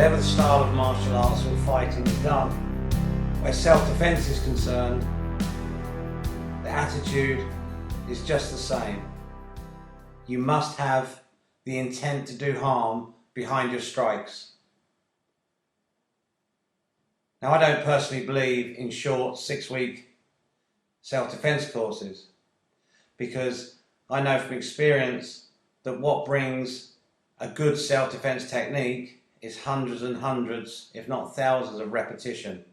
whatever the style of martial arts or fighting is done, where self-defense is concerned, the attitude is just the same. You must have the intent to do harm behind your strikes. Now, I don't personally believe in short 6-week self-defense courses, because I know from experience that what brings a good self-defense technique is hundreds and hundreds, if not thousands, of repetition.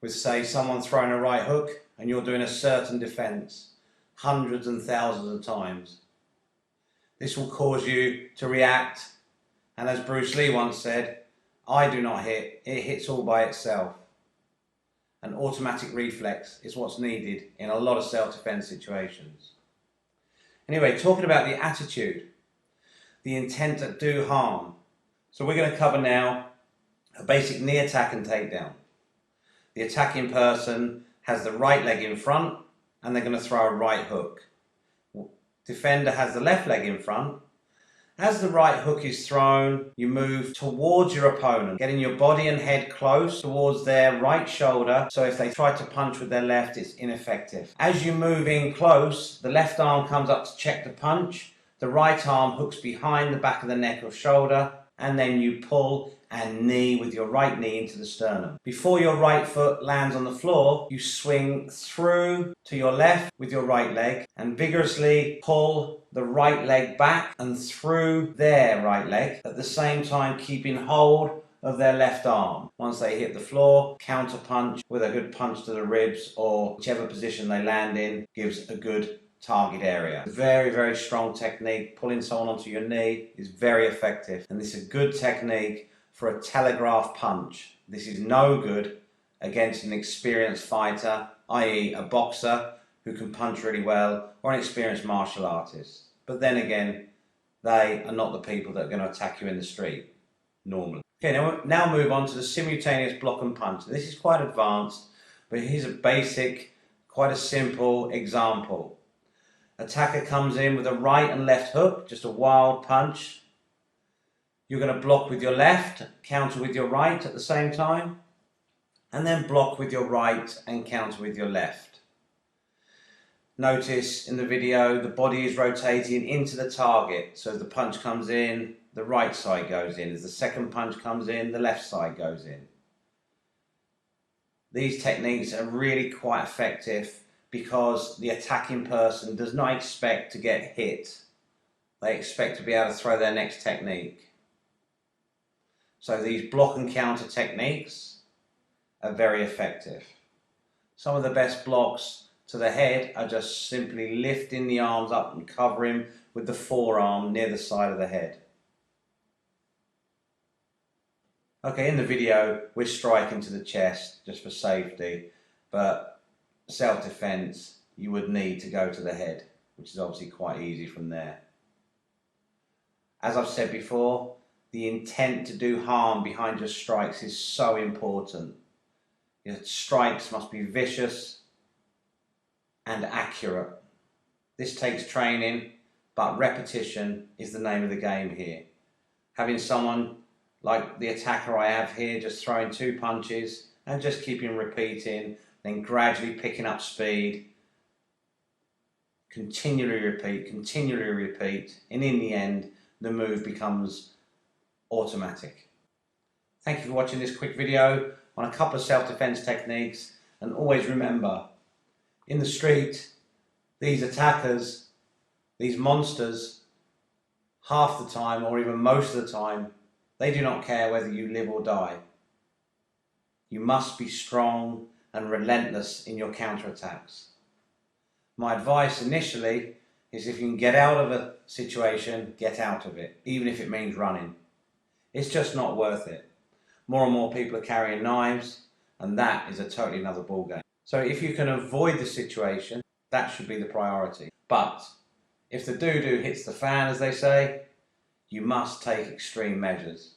With, say, someone throwing a right hook and you're doing a certain defense hundreds and thousands of times. This will cause you to react, and as Bruce Lee once said, I do not hit, it hits all by itself. An automatic reflex is what's needed in a lot of self-defense situations. Anyway, talking about the attitude, the intent to do harm. So we're going to cover now a basic knee attack and takedown. The attacking person has the right leg in front and they're going to throw a right hook. Defender has the left leg in front. As the right hook is thrown, you move towards your opponent, getting your body and head close towards their right shoulder, so if they try to punch with their left, it's ineffective. As you move in close, the left arm comes up to check the punch, the right arm hooks behind the back of the neck or shoulder, and then you pull and knee with your right knee into the sternum. Before your right foot lands on the floor, you swing through to your left with your right leg and vigorously pull the right leg back and through their right leg, at the same time keeping hold of their left arm. Once they hit the floor, counter punch with a good punch to the ribs, or whichever position they land in gives a good target area. Very, very strong technique. Pulling someone onto your knee is very effective, and this is a good technique for a telegraph punch. This is no good against an experienced fighter, i.e. a boxer who can punch really well, or an experienced martial artist. But then again, they are not the people that are going to attack you in the street normally. Okay, now move on to the simultaneous block and punch. This is quite advanced, but here's a basic, quite a simple example. Attacker comes in with a right and left hook, just a wild punch. You're going to block with your left, counter with your right at the same time, and then block with your right and counter with your left. Notice in the video the body is rotating into the target, so as the punch comes in, the right side goes in. As the second punch comes in, the left side goes in. These techniques are really quite effective because the attacking person does not expect to get hit. They expect to be able to throw their next technique. So these block and counter techniques are very effective. Some of the best blocks to the head are just simply lifting the arms up and covering with the forearm near the side of the head. Okay, in the video we're striking to the chest just for safety, but self-defense you would need to go to the head, which is obviously quite easy from there. As I've said before, the intent to do harm behind your strikes is so important. Your strikes must be vicious and accurate. This takes training, but repetition is the name of the game here. Having someone like the attacker I have here just throwing 2 punches and just keeping repeating, then gradually picking up speed, continually repeat, and in the end the move becomes automatic. Thank you for watching this quick video on a couple of self-defense techniques, and always remember, in the street, these attackers, these monsters, half the time or even most of the time, they do not care whether you live or die. You must be strong and relentless in your counterattacks. My advice initially is, if you can get out of a situation, get out of it, even if it means running. It's just not worth it. More and more people are carrying knives, and that is a totally another ballgame. So if you can avoid the situation, that should be the priority. But if the doo-doo hits the fan, as they say, you must take extreme measures.